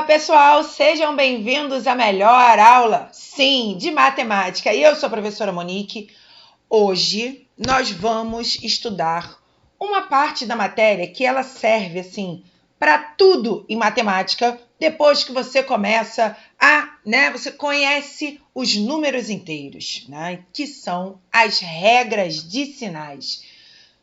Olá, pessoal! Sejam bem-vindos à melhor aula, sim, de matemática. Eu sou a professora Monique. Hoje nós vamos estudar uma parte da matéria que ela serve, assim, para tudo em matemática. Depois que você começa você conhece os números inteiros, que são as regras de sinais.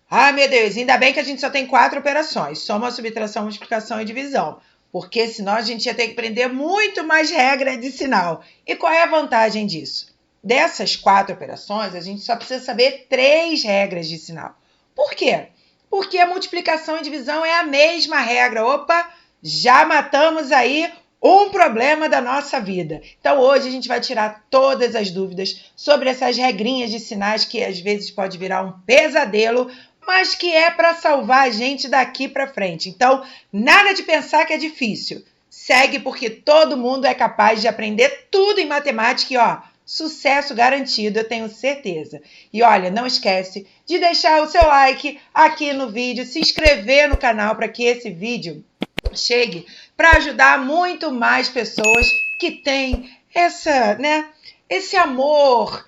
Ah, meu Deus, ainda bem que a gente só tem 4 operações, soma, subtração, multiplicação e divisão. Porque senão a gente ia ter que aprender muito mais regras de sinal. E qual é a vantagem disso? Dessas 4 operações, a gente só precisa saber 3 regras de sinal. Por quê? Porque a multiplicação e divisão é a mesma regra. Opa, já matamos aí um problema da nossa vida. Então hoje a gente vai tirar todas as dúvidas sobre essas regrinhas de sinais que às vezes pode virar um pesadelo, mas que é para salvar a gente daqui para frente. Então, nada de pensar que é difícil. Segue porque todo mundo é capaz de aprender tudo em matemática e, sucesso garantido, eu tenho certeza. E olha, não esquece de deixar o seu like aqui no vídeo, se inscrever no canal para que esse vídeo chegue para ajudar muito mais pessoas que têm esse amor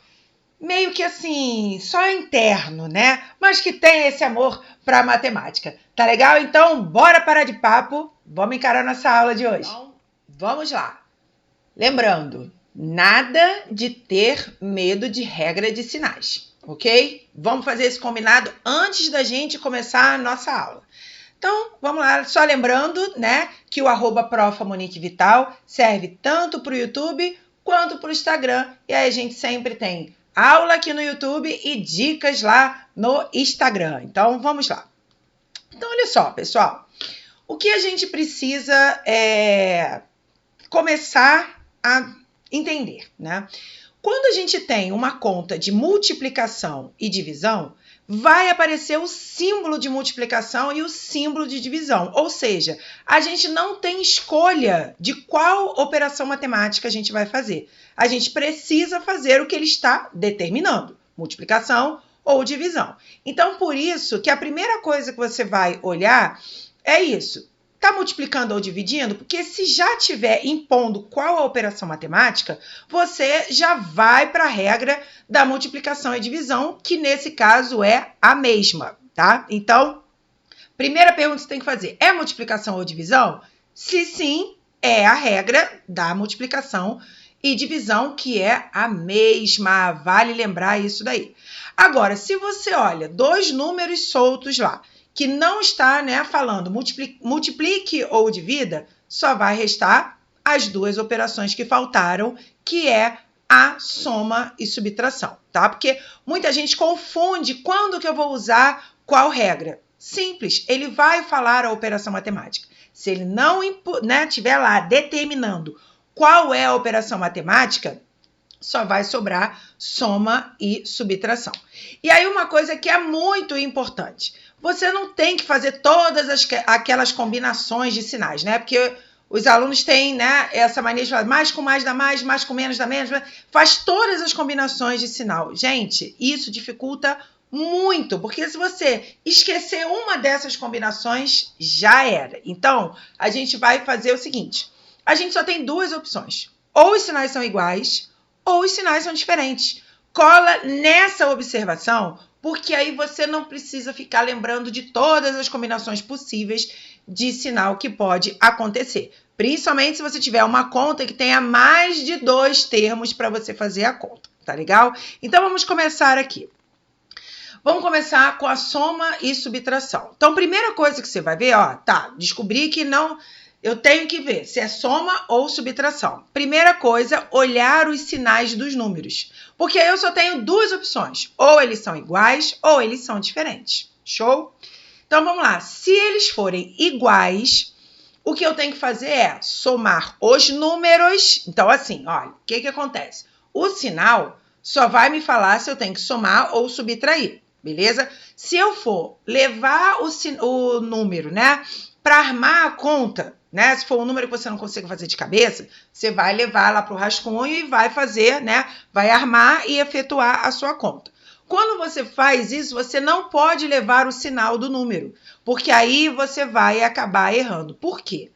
meio que assim, só interno, mas que tem esse amor para matemática. Tá legal? Então, bora parar de papo. Vamos encarar nossa aula de hoje. Então, vamos lá. Lembrando, nada de ter medo de regra de sinais, ok? Vamos fazer esse combinado antes da gente começar a nossa aula. Então, vamos lá. Só lembrando, que o @profamoniquevital serve tanto para o YouTube quanto para o Instagram. E aí a gente sempre tem aula aqui no YouTube e dicas lá no Instagram. Então, vamos lá. Então, olha só, pessoal. O que a gente precisa começar a entender, Quando a gente tem uma conta de multiplicação e divisão, vai aparecer o símbolo de multiplicação e o símbolo de divisão. Ou seja, a gente não tem escolha de qual operação matemática a gente vai fazer. A gente precisa fazer o que ele está determinando, multiplicação ou divisão. Então, por isso que a primeira coisa que você vai olhar é isso. Está multiplicando ou dividindo? Porque se já estiver impondo qual a operação matemática, você já vai para a regra da multiplicação e divisão, que nesse caso é a mesma, tá? Então, primeira pergunta que você tem que fazer, é multiplicação ou divisão? Se sim, é a regra da multiplicação e divisão, que é a mesma. Vale lembrar isso daí. Agora, se você olha 2 números soltos lá, que não está falando multiplique ou divida, só vai restar as 2 operações que faltaram, que é a soma e subtração, tá? Porque muita gente confunde quando que eu vou usar qual regra. Simples, ele vai falar a operação matemática. Se ele não estiver lá determinando qual é a operação matemática, só vai sobrar soma e subtração. E aí uma coisa que é muito importante, você não tem que fazer todas aquelas combinações de sinais, Porque os alunos têm essa mania de falar mais com mais dá mais com menos dá menos, faz todas as combinações de sinal. Gente, isso dificulta muito, porque se você esquecer uma dessas combinações, já era. Então, a gente vai fazer o seguinte, a gente só tem 2 opções, ou os sinais são iguais, ou os sinais são diferentes. Cola nessa observação, porque aí você não precisa ficar lembrando de todas as combinações possíveis de sinal que pode acontecer. Principalmente se você tiver uma conta que tenha mais de 2 termos para você fazer a conta, tá legal? Então, vamos começar aqui. Vamos começar com a soma e subtração. Então, primeira coisa que você vai ver, descobri que não... Eu tenho que ver se é soma ou subtração. Primeira coisa, olhar os sinais dos números. Porque eu só tenho 2 opções. Ou eles são iguais ou eles são diferentes. Show? Então, vamos lá. Se eles forem iguais, o que eu tenho que fazer é somar os números. Então, assim, olha, o que acontece? O sinal só vai me falar se eu tenho que somar ou subtrair. Beleza? Se eu for levar o número, para armar a conta, se for um número que você não consegue fazer de cabeça, você vai levar lá para o rascunho e vai fazer, vai armar e efetuar a sua conta. Quando você faz isso, você não pode levar o sinal do número, porque aí você vai acabar errando. Por quê?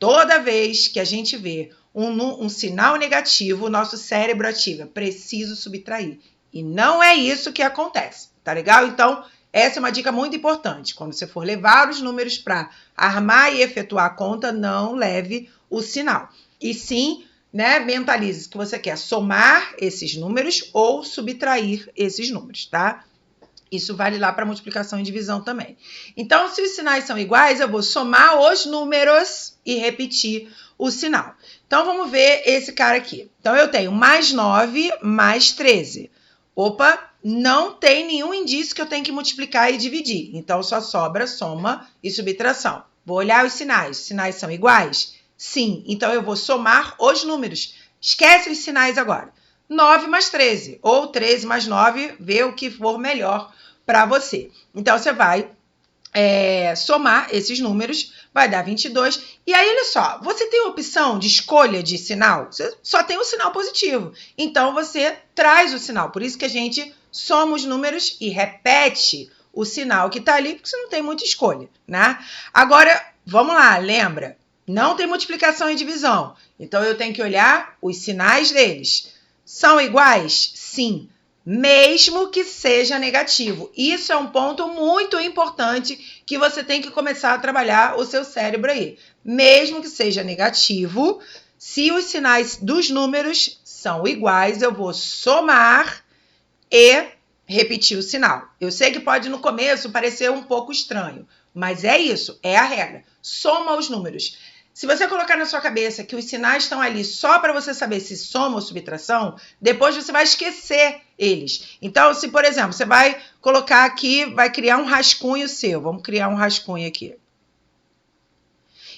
toda vez que a gente vê um sinal negativo, o nosso cérebro ativa, preciso subtrair. E não é isso que acontece, tá legal? Então, essa é uma dica muito importante. Quando você for levar os números para armar e efetuar a conta, não leve o sinal. E sim, né, mentalize que você quer somar esses números ou subtrair esses números, tá? Isso vale lá para multiplicação e divisão também. Então, se os sinais são iguais, eu vou somar os números e repetir o sinal. Então, vamos ver esse cara aqui. Então, eu tenho mais 9 mais 13. Opa, não tem nenhum indício que eu tenho que multiplicar e dividir. Então, só sobra soma e subtração. Vou olhar os sinais. Os sinais são iguais? Sim. Então, eu vou somar os números. Esquece os sinais agora. 9 mais 13, ou 13 mais 9, vê o que for melhor para você. Então, você vai somar esses números, vai dar 22. E aí, olha só, você tem a opção de escolha de sinal? Você só tem o sinal positivo. Então, você traz o sinal. Por isso que a gente soma os números e repete o sinal que está ali, porque você não tem muita escolha, né? Agora, vamos lá, lembra? Não tem multiplicação e divisão. Então, eu tenho que olhar os sinais deles. São iguais? Sim. Mesmo que seja negativo. Isso é um ponto muito importante que você tem que começar a trabalhar o seu cérebro aí. Mesmo que seja negativo, se os sinais dos números são iguais, eu vou somar e repetir o sinal. Eu sei que pode no começo parecer um pouco estranho, mas é isso, é a regra. Soma os números. Se você colocar na sua cabeça que os sinais estão ali só para você saber se soma ou subtração, depois você vai esquecer eles. Então, se, por exemplo, você vai colocar aqui, vai criar um rascunho seu. Vamos criar um rascunho aqui.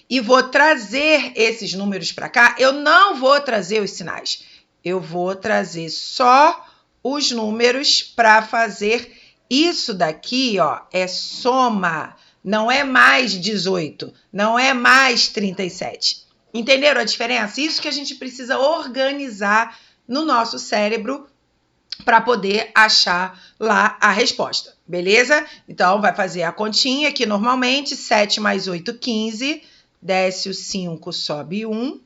E vou trazer esses números para cá. Eu não vou trazer os sinais. Eu vou trazer só os números para fazer isso daqui, ó, é soma. Não é mais 18, não é mais 37. Entenderam a diferença? Isso que a gente precisa organizar no nosso cérebro para poder achar lá a resposta, beleza? Então, vai fazer a continha aqui normalmente, 7 mais 8, 15, desce o 5, sobe 1,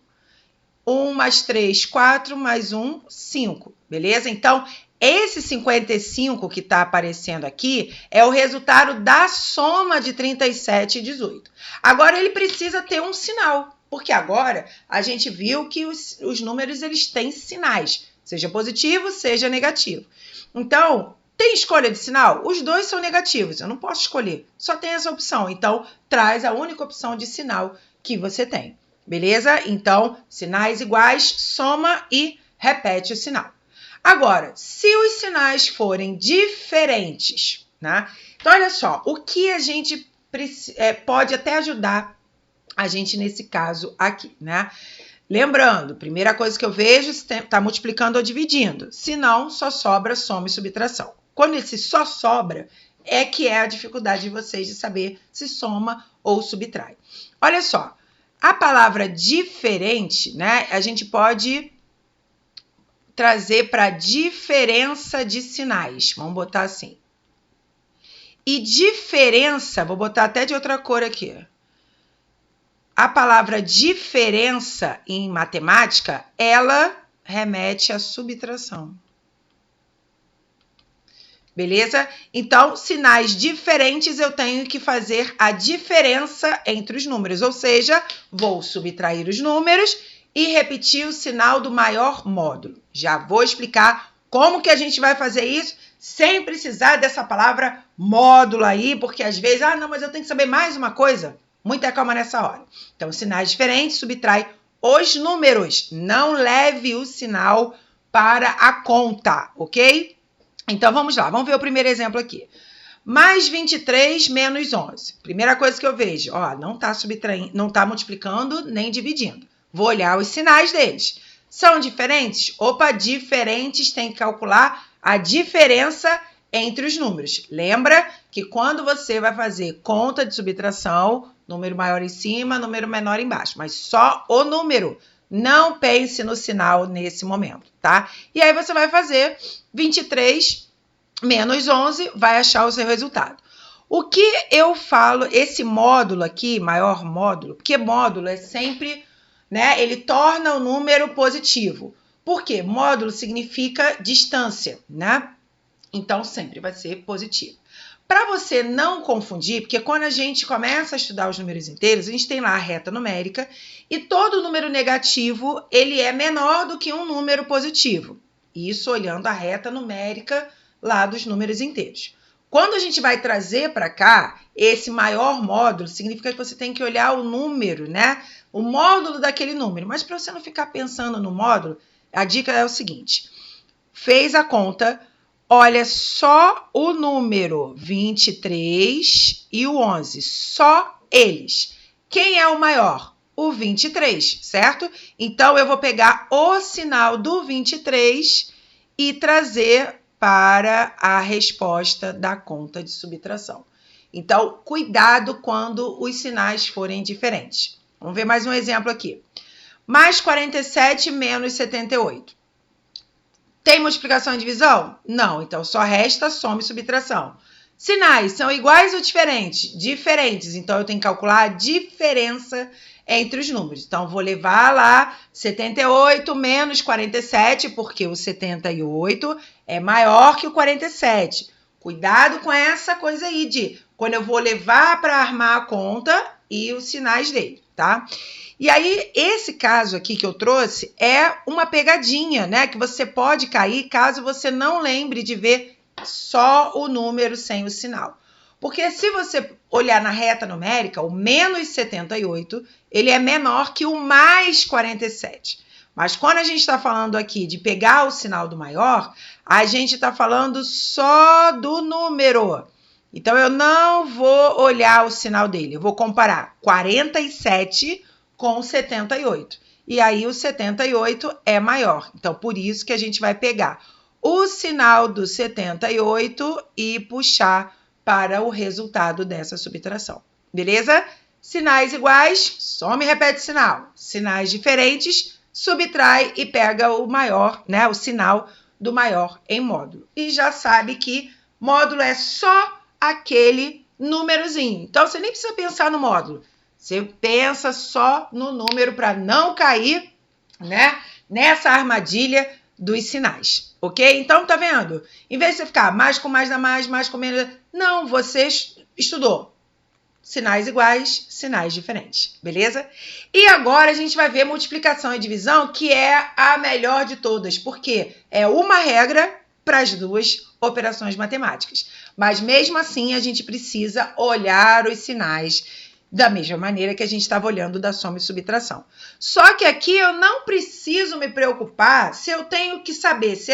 1 mais 3, 4, mais 1, 5, beleza? Então, esse 55 que está aparecendo aqui é o resultado da soma de 37 e 18. Agora, ele precisa ter um sinal, porque agora a gente viu que os números eles têm sinais, seja positivo, seja negativo. Então, tem escolha de sinal? Os dois são negativos, eu não posso escolher, só tem essa opção. Então, traz a única opção de sinal que você tem, beleza? Então, sinais iguais, soma e repete o sinal. Agora, se os sinais forem diferentes, né? Então, olha só, o que a gente pode até ajudar a gente nesse caso aqui, né? Lembrando, primeira coisa que eu vejo, se está multiplicando ou dividindo. Se não, só sobra soma e subtração. Quando esse só sobra, é que é a dificuldade de vocês de saber se soma ou subtrai. Olha só, a palavra diferente, né? A gente pode trazer para diferença de sinais. Vamos botar assim. E diferença, vou botar até de outra cor aqui. A palavra diferença em matemática, ela remete à subtração. Beleza? Então, sinais diferentes, eu tenho que fazer a diferença entre os números. Ou seja, vou subtrair os números e repetir o sinal do maior módulo. Já vou explicar como que a gente vai fazer isso sem precisar dessa palavra módulo aí, porque às vezes, não, mas eu tenho que saber mais uma coisa. Muita calma nessa hora. Então, sinais diferentes, subtrai os números. Não leve o sinal para a conta, ok? Então, vamos lá. Vamos ver o primeiro exemplo aqui. Mais 23 menos 11. Primeira coisa que eu vejo, ó, não está subtraindo, não está multiplicando nem dividindo. Vou olhar os sinais deles. São diferentes? Opa, diferentes, tem que calcular a diferença entre os números. Lembra que quando você vai fazer conta de subtração, número maior em cima, número menor embaixo, mas só o número. Não pense no sinal nesse momento, tá? E aí você vai fazer 23 menos 11, vai achar o seu resultado. O que eu falo, esse módulo aqui, maior módulo, porque módulo é sempre, né, ele torna o número positivo. Por quê? Módulo significa distância, né? Então, sempre vai ser positivo. Para você não confundir, porque quando a gente começa a estudar os números inteiros, a gente tem lá a reta numérica e todo número negativo, ele é menor do que um número positivo. Isso olhando a reta numérica lá dos números inteiros. Quando a gente vai trazer para cá, esse maior módulo significa que você tem que olhar o número, né? O módulo daquele número. Mas para você não ficar pensando no módulo, a dica é o seguinte. Fez a conta, olha só o número 23 e o 11, só eles. Quem é o maior? O 23, certo? Então, eu vou pegar o sinal do 23 e trazer para a resposta da conta de subtração. Então, cuidado quando os sinais forem diferentes. Vamos ver mais um exemplo aqui. Mais 47 menos 78. Tem multiplicação e divisão? Não, então só resta soma e subtração. Sinais são iguais ou diferentes? Diferentes, então eu tenho que calcular a diferença entre os números. Então, vou levar lá 78 menos 47, porque o 78 é maior que o 47. Cuidado com essa coisa aí de quando eu vou levar para armar a conta e os sinais dele, tá? E aí, esse caso aqui que eu trouxe é uma pegadinha, né? Que você pode cair caso você não lembre de ver só o número sem o sinal. Porque se você olhar na reta numérica, o menos 78, ele é menor que o mais 47. Mas quando a gente está falando aqui de pegar o sinal do maior, a gente está falando só do número. Então, eu não vou olhar o sinal dele. Eu vou comparar 47 com 78. E aí, o 78 é maior. Então, por isso que a gente vai pegar o sinal do 78 e puxar para o resultado dessa subtração. Beleza? Sinais iguais, soma e repete o sinal. Sinais diferentes, subtrai e pega o maior, né? O sinal do maior em módulo. E já sabe que módulo é só aquele númerozinho. Então, você nem precisa pensar no módulo. Você pensa só no número para não cair, né, nessa armadilha dos sinais, ok? Então, tá vendo? Em vez de você ficar mais com mais dá mais com menos... Não, você estudou sinais iguais, sinais diferentes, beleza? E agora a gente vai ver multiplicação e divisão, que é a melhor de todas, porque é uma regra para as duas operações matemáticas. Mas mesmo assim, a gente precisa olhar os sinais da mesma maneira que a gente estava olhando da soma e subtração. Só que aqui eu não preciso me preocupar se eu tenho que saber se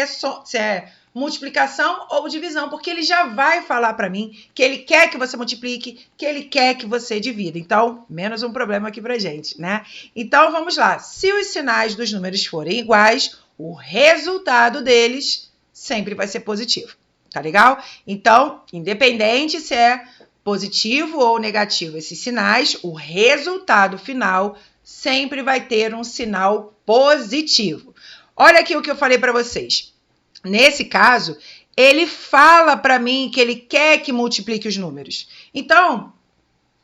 é multiplicação ou divisão, porque ele já vai falar para mim que ele quer que você multiplique, que ele quer que você divida. Então, menos um problema aqui pra gente, né? Então, vamos lá. Se os sinais dos números forem iguais, o resultado deles sempre vai ser positivo. Tá legal? Então, independente se é positivo ou negativo esses sinais, o resultado final sempre vai ter um sinal positivo. Olha aqui o que eu falei para vocês. Nesse caso, ele fala para mim que ele quer que multiplique os números. Então,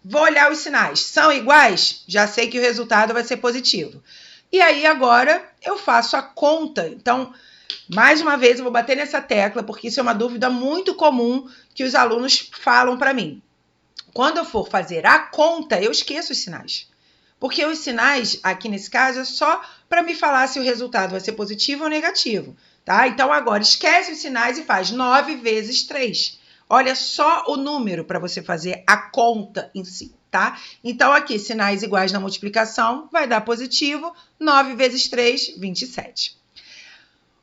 vou olhar os sinais. São iguais? Já sei que o resultado vai ser positivo. E aí, agora, eu faço a conta. Então, mais uma vez, eu vou bater nessa tecla, porque isso é uma dúvida muito comum que os alunos falam para mim. Quando eu for fazer a conta, eu esqueço os sinais. Porque os sinais, aqui nesse caso, é só para me falar se o resultado vai ser positivo ou negativo. Tá? Então, agora, esquece os sinais e faz 9 vezes 3. Olha só o número para você fazer a conta em si. Tá? Então, aqui, sinais iguais na multiplicação, vai dar positivo. 9 vezes 3, 27.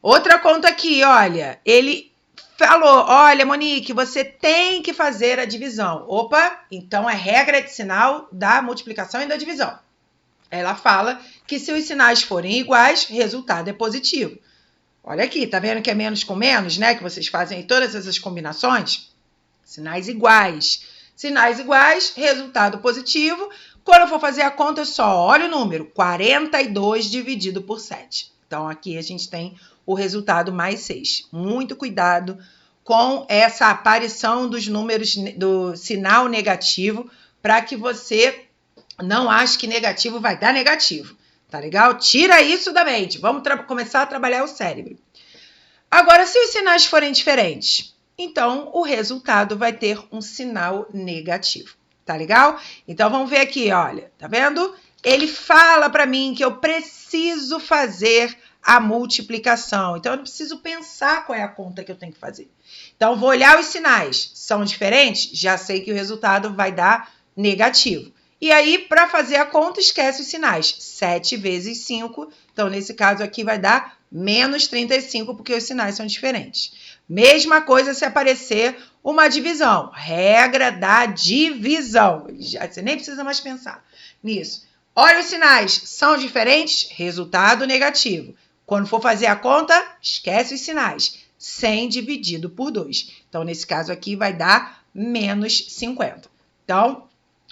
Outra conta aqui, olha, ele falou, olha, Monique, você tem que fazer a divisão. Opa, então é regra de sinal da multiplicação e da divisão. Ela fala que se os sinais forem iguais, resultado é positivo. Olha aqui, tá vendo que é menos com menos, né? Que vocês fazem todas essas combinações. Sinais iguais. Sinais iguais, resultado positivo. Quando eu for fazer a conta, eu só olho o número, 42 dividido por 7. Então, aqui a gente tem o resultado mais 6. Muito cuidado com essa aparição dos números do sinal negativo, para que você não ache que negativo vai dar negativo, tá legal? Tira isso da mente, vamos começar a trabalhar o cérebro. Agora, se os sinais forem diferentes, então o resultado vai ter um sinal negativo, tá legal? Então vamos ver aqui, olha, tá vendo? Ele fala para mim que eu preciso fazer a multiplicação. Então, eu não preciso pensar qual é a conta que eu tenho que fazer. Então, vou olhar os sinais. São diferentes? Já sei que o resultado vai dar negativo. E aí, para fazer a conta, esquece os sinais. 7 vezes 5. Então, nesse caso aqui, vai dar menos 35, porque os sinais são diferentes. Mesma coisa se aparecer uma divisão. Regra da divisão. Você nem precisa mais pensar nisso. Olha os sinais. São diferentes? Resultado negativo. Quando for fazer a conta, esquece os sinais. 100 dividido por 2. Então, nesse caso aqui, vai dar menos 50. Então,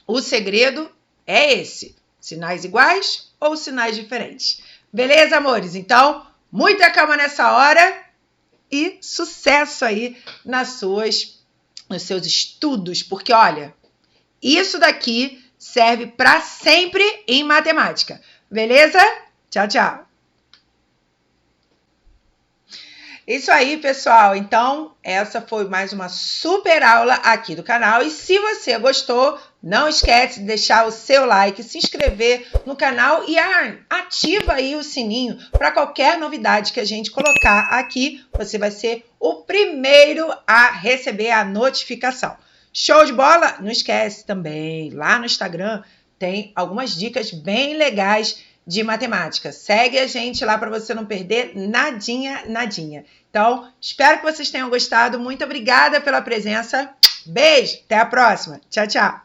o segredo é esse. Sinais iguais ou sinais diferentes. Beleza, amores? Então, muita calma nessa hora e sucesso aí nos seus estudos. Porque, olha, isso daqui serve para sempre em matemática. Beleza? Tchau, tchau. Isso aí, pessoal. Então, essa foi mais uma super aula aqui do canal. E se você gostou, não esquece de deixar o seu like, se inscrever no canal e ativa aí o sininho para qualquer novidade que a gente colocar aqui. Você vai ser o primeiro a receber a notificação. Show de bola? Não esquece também, lá no Instagram tem algumas dicas bem legais de matemática. Segue a gente lá para você não perder nadinha, nadinha. Então, espero que vocês tenham gostado. Muito obrigada pela presença. Beijo, até a próxima. Tchau, tchau.